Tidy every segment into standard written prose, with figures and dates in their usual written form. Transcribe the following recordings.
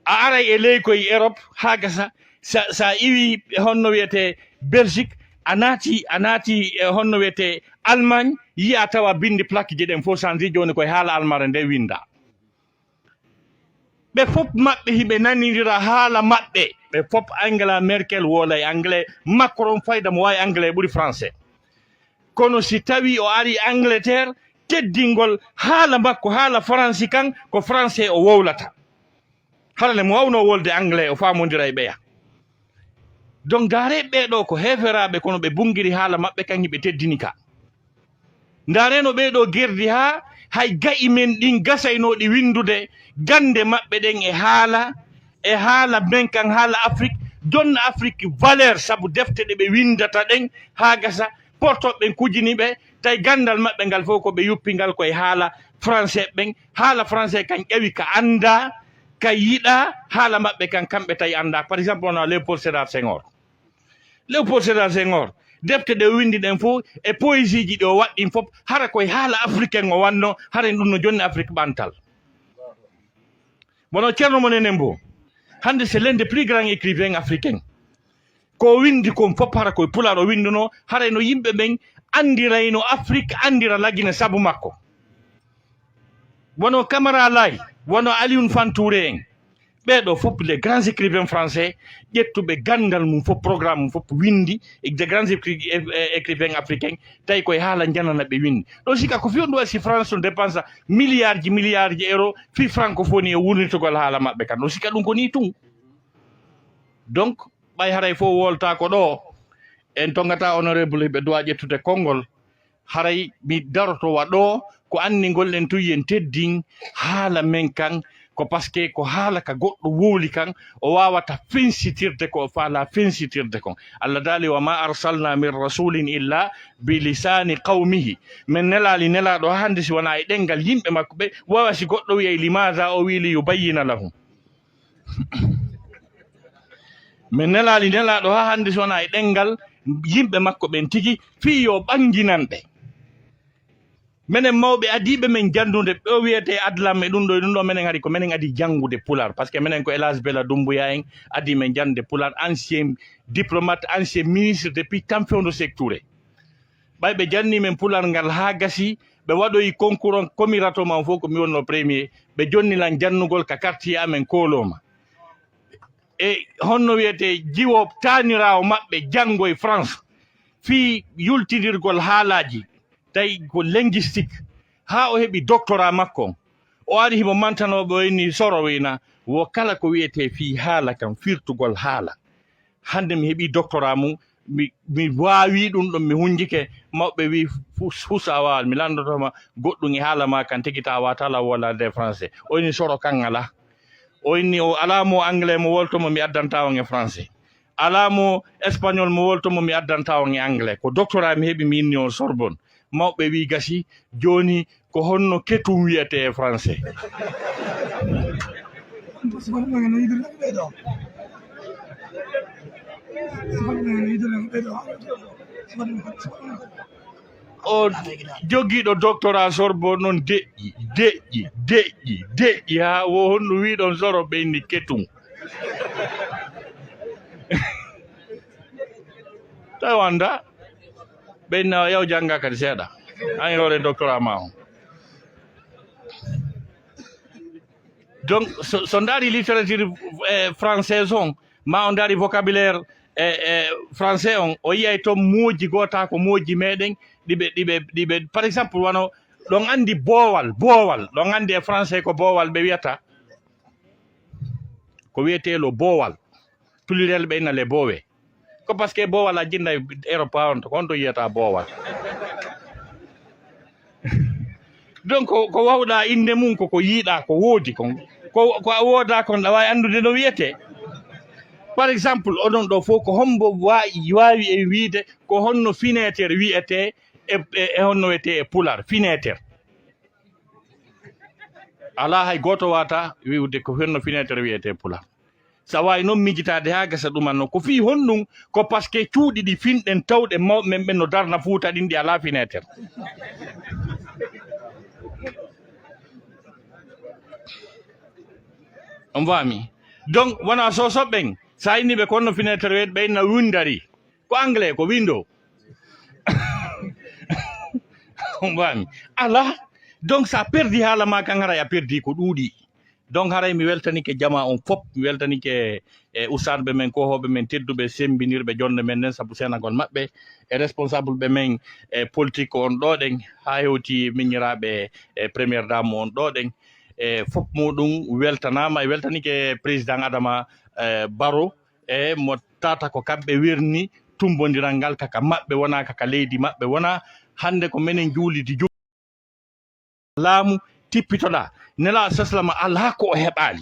a aray e ley koye Europe ha gasa sa iwi honno wiyete Belgique a naati e honno wiyete Allemagne yiya tawa bindi plaque ji ɗen fof changi joni koye haala almara nde winda ɓe fof maɓɓe hiɓe nanidira haala maɓɓe ɓe fof Angela Merkel wolay anglais Macron fayda mo wawi anglais ɓuuri français kono si tawi o ari Angleterre teddingol haala makko haala français kan ko français o wowlata harale mo wawno wolde anglais o famodira e ɓeya donc daare ɓeɗo ko heferaɓe kono ɓe bungiri haala maɓɓe kan hiɓe teddini ka dareno ɓeɗo gerdi ha hay ga'i men ɗin gasaynoɗi windude gande maɓɓe ɗen e haala men kan haala Afrique donna Afrique valeur saabu defte ɗe ɓe windata ɗen ha gasa portoɓe ɓen kujiniɓe tawi gandal maɓɓe ngal fof ko ɓe yuppingal koye haala français ɓen haala français kan ƴewi ka anda ka yiɗa haala maɓɓe kan kamɓe tawi anda par exemple on a Léopold Sédar Senghor defte ɗe windi ɗen fof e poésie ji ɗi o waɗɗin fof hara koye haala africain o wanno hara ɗum no jonni Afrique ɓantal wono ceerno monenen mbo hande c'est l'un des plus grands écrivains africain ko windi kon fof hara koye pulaar o winduno haray no yimɓe ɓen andirayno Afrique andira lagine sabu makko wono Camara Laye wono Alioune Fantouré en ɓeɗo fof les grands écrivains français ƴettuɓe gandal mum fof programme mum fof windi des grands écrivains africains tawi koye haala janana ɓe windi ɗo sika ko fiyon ɗum si France no dépensa milliard ji euro fi francophonie e wurnitogol haala maɓɓe kan ɗo sika ɗum ko ni tun donc ɓay haray fof wolta ko ɗo en tongata honorable ɓe dowa ƴettude konngol haray mi darotowa ɗo ko anndingol en tuyen teddin haala men kan ko par ce que ko haala ka goɗɗo wowli kan o wawata fensitirde ko faala fensitirde kon Allah daali wa ma arsalna min rasulin illa bi lisani qawmihi min nelali nelaɗo hande si wona e ɗengal yimɓe makko ɓe wawa si goɗɗo wiye limaza o wili yubayyina lahum min nelali nelaɗo ha hande si wona e ɗengal yimɓe makko ɓen tigi fi yo ɓanginanɓe menen mawɓe adiɓe men jandude ɗo wiyete adlam e ɗum ɗo menen hari ko menen adi jangude pular par ce que menen ko Elage Bella Doumbouya en adi men jandude pular ancien diplomate ancien ministre depuis Tamfeondo Sékou Touré ɓay ɓe janni men pular ngal ha gasi ɓe waɗoyi concours comirato man fof ko mi wonno premier ɓe jonnilan jannugol ka quartier amen koloma e honno wiyete jiwo tanirawo maɓɓe janngo e France fi yultidirgol haalaji tawi ko linguistique ha o heɓi doctorat makko o ari himo mantanoɓe wayni sorowina wo kala ko wiyete fi haala kam firtugol haala hande mi heɓi doctorat mum mi wawi ɗum ɗon mi hunjike mawɓe wi husa wawal mi landotoma goɗɗum e haala ma kan tigi ta watala wolade français o wayni soro kan ala o inni o alamo anglais mo woltomo mi addanta on e français alamo espagnol mo woltomo mi addanta on e anglais ko doctorat mi heɓi mi inni on Sorbonne mawɓe wi gasi joni ko honno ketum wiyete e français o jogiiɗo doctorat Sorbonne noon deƴƴi ha wo honno wiɗon soro ɓeyni ketum tawi wanda ɓeyna yaw jangga kadi seeɗa an yore doctorat ma on donc so daari littérature française on ma on daari vocabulaire français on o yiyay toon mooji gota ko mooji meɗen ɗiɓe par exemple wano ɗon andi boowal ɗon andi e français ko boowal ɓe wiyata ko wiyetelo boowal pluriel ɓeyna le boowe ko par ce que boowal a jinda Europe on to kon to yiyata boowal donc ko wawɗa inde mum koko yiiɗa ko woodi kon ko a wooda kon ɗa wawi andude no wiyete par exemple oɗon ɗo fof ko hombo wawi e wiide ko honno finetere wiyete e honno wiyete e pular finetere ala hay goto wata wiwde ko honno finetere wiyete e pular sa wawi noon mijitade ha gasa ɗumanno ko fi honɗum ko par ce que cuuɗi ɗi finɗen tawɗe mawɓe men ɓen no darna Fuuta ɗin ɗi ala finetere on fami donc wana soso ɓen sa inni ɓe konno fenêtre ɓe na windari ko anglais ko window mbami ala donc sa perdi haala ma kan haray a perdi ko ɗuuɗi donc haray mi weltanike jama on fop mi weltanike ustanɓe men kohoɓe men tedduɓe sembinirɓe jonde men nden saabu sénagol maɓɓe e responsable ɓe men politique on ɗo ɗen ha hewti miñiraɓe premiére dame on ɗo ɗen fop muɗum weltanama e weltanike président Adama Barrow e mo tata ko kamɓe wirni tumbodiral ngal kaka maɓɓe wona kaka leydi maɓɓe wona hande ko minen juulidi laamu tippitoɗa nela saslama ala ko heɓali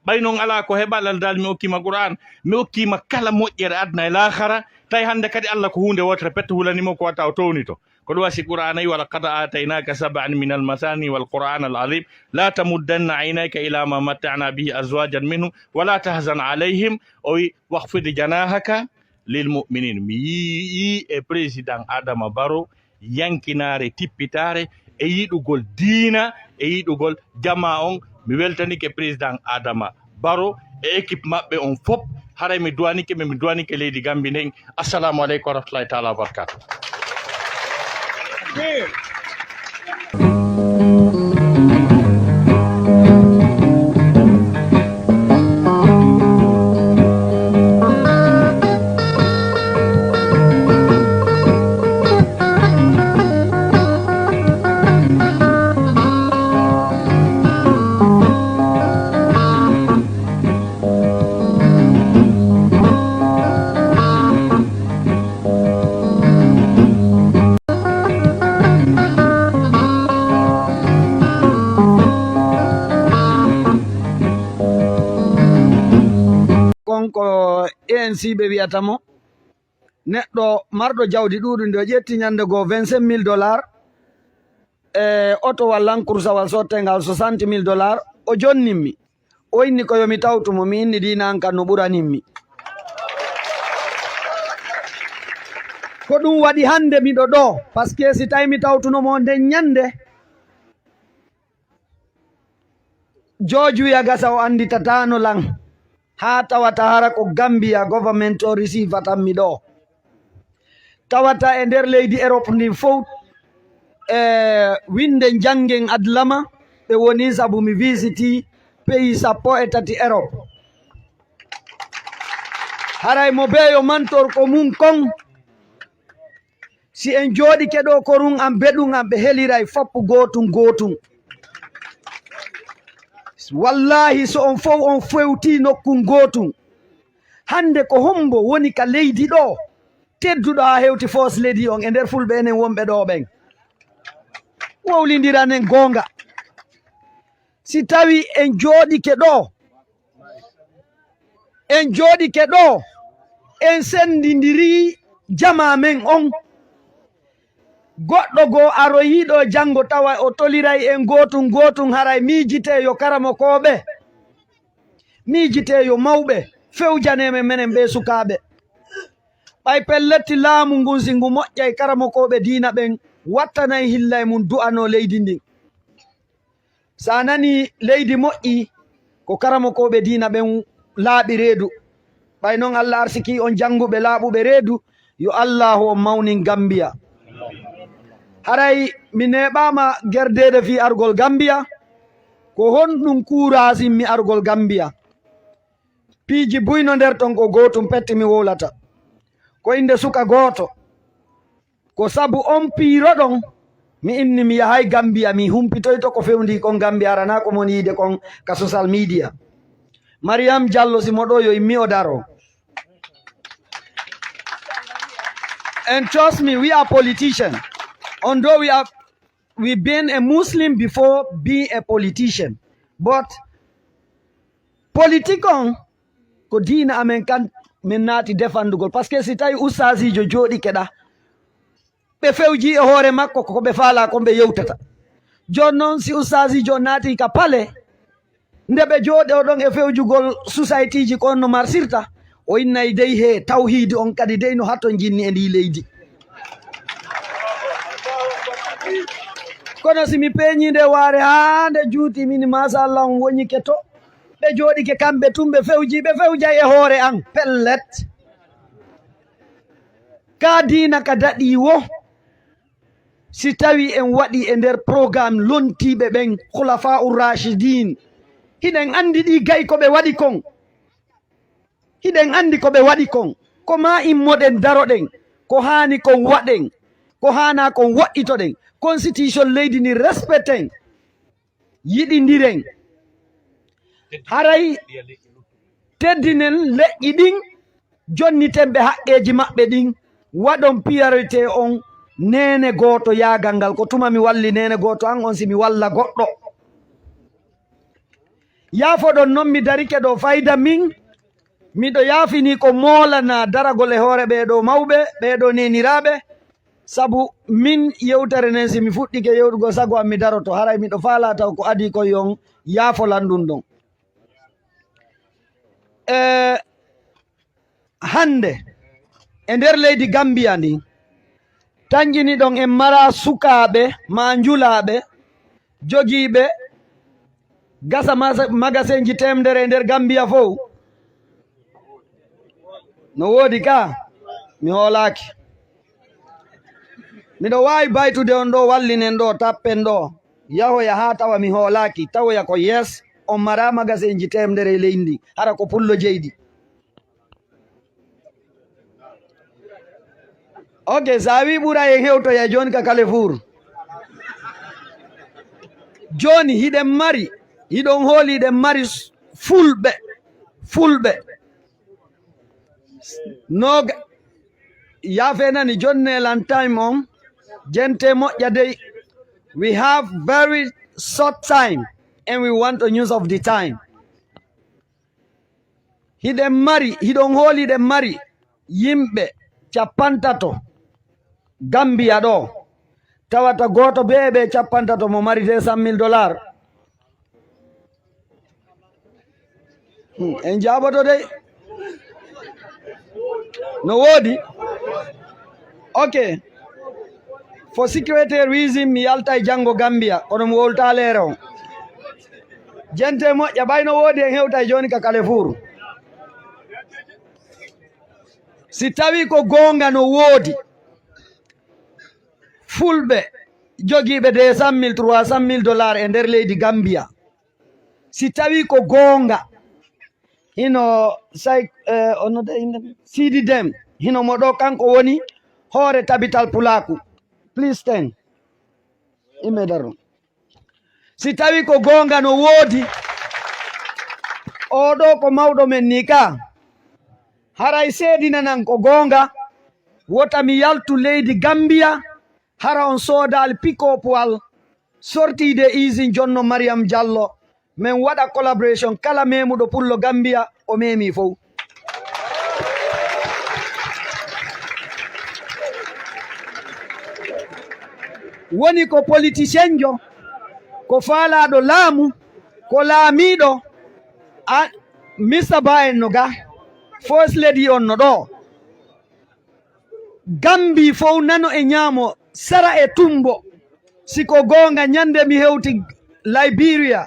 ɓay noon ala ko heɓali Allah dal mi okkima Qur'an mi okkima kala moƴƴere adna e lahara tawi hande kadi Allah ko hunde wotere pette hulanimo ko watta o towni to ko ɗum wasi Qur'ana yi wala qad ataynaka sab'an min almasani walqur'an alazim la tamuddanna aynayka ila ma matta'na bihi azwajan minhum wala tahzan alayhim o wi wahfid janahaka lilmuminin mi yii e président Adama Barrow yankinare tippitare e yiɗugol diina e yiɗugol jama on mi weltanike président Adama Barrow e équipe maɓɓe on fop haray mi duwanike leydi Gambie nden assalamu aleykum wa rahmatullahi taala wa barakatuh. ko ANC ɓe wiyata mo neɗɗo marɗo jawdi ɗuɗum nde o ƴetti ñande goo $25,000 e oto wallankursawal sottengal $60,000 o jonninmi o inni ko yomi tawtumo mi inni dinan kan no ɓuraninmi ko ɗum waɗi hande miɗo ɗo par ce que si tawi mi tawtunomo nden ñande jojuya gasa o anditatano lan ha tawata hara ko Gambia government o receiveatan mi ɗo tawata e nder leydi Europe ndin fof winde jangen adlama ɓe woni sabu mi visiti pays 13 Europe haray mo beyo mantor ko mum kon si en jooɗi keɗo ko run am beɗum am ɓe heliray foppu gotum wallahi so on fof on fewti nokkun gotum hande ko hombo woni ka leydi ɗo tedduɗo ha hewti fos leydi on e nder fulɓe enen wonɓe ɗo ɓen wowlidiranen gonga si tawi en jooɗike ɗo en sendidiri jama men on goɗɗo goo aroyiɗo janngo tawa o toliray en gotum haray miijiteyo karamokoɓe miijiteyo mawɓe fewjaneme menen ɓe sukaɓe ɓay pelletti laamu ngun si ngu moƴƴay karamokoɓe diina ɓen wattanay hillay mum du'ano leydi ndin sa nani leydi moƴƴi ko karamokoɓe diina ɓen laaɓi reedu ɓay noon Allah arsiki on jannguɓe laaɓuɓe reedu yo Allahu on mawnin Gambia haray mi neɓama gerdede fi argol Gambia ko honɗum kuurasin mi argol Gambia piiji buyno nder ton ko gotum petti mi wolata ko inde suka goto ko sabu on piiro ɗon mi inni mi yahay Gambia mi humpitoyto ko fewndi kon Gambia arana ko mon yiide kon ka social media Mariam Diallo si moɗo yo immi o daro and trust me we are politicians although we've been a Muslim before being a politician, but politikon ko diina amen kan min naati defandugol parce que si tawi ustasijo jooɗi keɗa ɓe fewji e hoore makko ko ɓe faala ko ɓe yewtata joni noon si ustasijo naati ka pale nde ɓe jooɗe oɗon e fewjugol society ji ko on no marsirta o innay dey he tawhidi on kadi dey no hatto jinni e ndi leydi kono si mi peñi nde waare ha nde juuti mini masallah on woni keto ɓe jooɗike kamɓe tumɓe fewji ɓe fewja e hoore an pellet ka diina ka daɗi wo si tawi en waɗi e nder programme lontiɓe ɓen khulafa ur rachidin hiɗen andi ɗi gay ko ɓe waɗi kon hiɗen andi ko ɓe waɗi kon ko ma immoɗen daroɗen ko hani kon waɗen ko hana kon wo'itoɗen constitution leydi ndi respecten yiɗidiren haray teddinen leƴƴi ɗin jonniten ɓe haqqeji maɓɓe ɗin waɗon priorité on nene goto yagal ngal ko tuma mi walli nene goto an on simi walla goɗɗo yaafoɗon noon mi darike ɗo fayda min miɗo yaafini ko moolana daragol e hoore ɓeɗo mawɓe ɓeɗo neniraɓe sabu min yewtere nden simi fuɗɗike yewɗugo sago am mi daroto haray miɗo faala taw ko adi koye on yaafolan ɗum ɗon hande e nder leydi Gambia ndi tanjini ɗon en mara sukaɓe ma njulaɓe jogiiɓe gasa magasin ji temdere e nder Gambia fof no woodi ka mi hoolaki miɗo wawi baytude on ɗo wallinen ɗo tappen ɗo yahoya ha tawa mi hoolaki tawoya ko yes on mara magasin ji temdere e leydi hara ko pullo jeydi ok sa wi ɓura en hewtoya joni ka Kalefour joni hiɗen mari hiɗon hooli hiɗen mari fulɓe noga yafe nani jonnelan time on jente moƴƴa dey we have very short time and we want a use of the time hiɗon hooli hiɗen mari yimɓe 50 Gambia ɗo tawata goto be ɓe 50 mo mari $200,000 en jaboto dey no woodi ok for security reason mi yalta e janggo Gambia kono mi wolta leere on jente moƴƴa ɓayno woodi en hewta joni ka Kalefour si tawi ko gonga no woodi fulɓe jogiiɓe $200,000 $300,000 e nder leydi Gambia si tawi ko gonga hino Sidi Dem hino mo ɗo kanko woni hoore tabital pulaku please stand imedaro si tawi ko gonga no woodi o ɗo ko mawɗo men ni ka haray seedinanan ko gonga wota mi yaltu leydi Gambia hara on soodal pikopwal sortide usine jonno Mariam Diallo min waɗa collaboration kala memuɗo pullo Gambia o memi fof woni ko politicien jo ko faalaɗo laamu ko laamiɗo Mr Ba en no ga first lady on no ɗo Gambi fof nano e ñaamo sara e tumbo siko gonga ñande mi hewti Liberia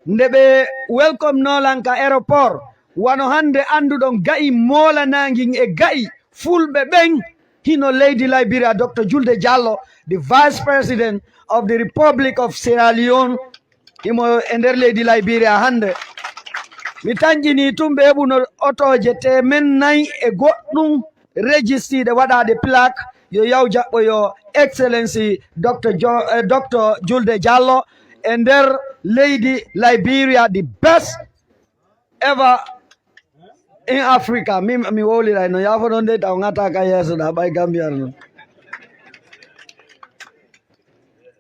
nde ɓe welcome nolanka aéroport wano hande anduɗon gayi molanagin e gayi fulɓe ɓen hino leydi Liberia Dr Julde Diallo the vice president of the Republic of Sierra Leone himo e nder leydi Liberia hande mi tanƴini tumɓe heɓuno otoje 4 e goɗɗum registriɗe waɗade plaque yo yaw jaɓɓo yo excellency Dr Julde Diallo e nder leydi Liberia the best ever in Africa mi wowliray no yaafo ɗon de taw gataka yeeso ɗa ɓay Gambia non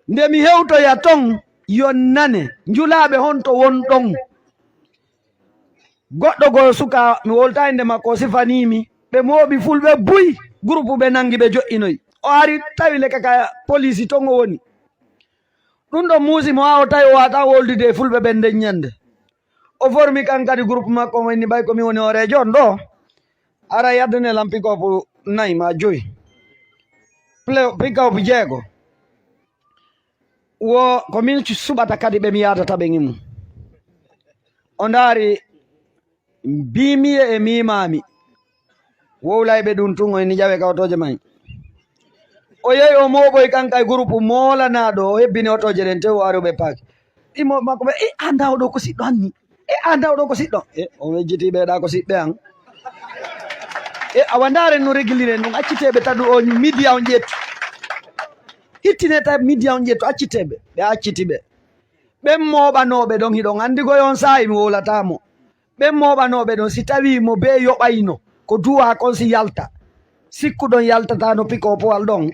nde mi hewtoya ton yon nane njulaɓe honto won ɗon goɗɗo go suka mi wolta inde makko sifanimi ɓe mooɓi fulɓe buy groupe ɓe nangi ɓe joƴƴinoyi o ari tawi leka ka police ton o woni ɗum ɗo muusi mo ha o tawi o wata woldude e fulɓe ɓen nden ñande o formi kan kadi groupe makko o wonni ɓay komi woni horejo on ɗo ara yaddane lam pick-up 4 ma 5 pick-up 6 wo komin suɓata kadi ɓe mi yadata ɓe ngimum o ndaari mbimi e mimami wowlayɓe ɗum tun o ni jawe kawtoje may o yehi o moɓoy kanka e groupe molanaɗo o hebbini otoje ɗen tew o aroɓe paaki ɗimo makko ɓe anda oɗo ko siɗɗo anni anda oɗo ko siɗɗo o wejjitiɓe ɗa ko siɓɓe an awa ndaren no réguliren ɗum acciteɓe tadu o midia on ƴettu ittine ta midia on ƴettu acciteɓe ɓe accitiɓe ɓen moɓanoɓe ɗon hiɗon andi goyon sayi mi wolatamo ɓen moɓanoɓe ɗon si tawi mo be yoɓayno ko duwa kon si yalta sikkuɗon yaltatano piko powal ɗon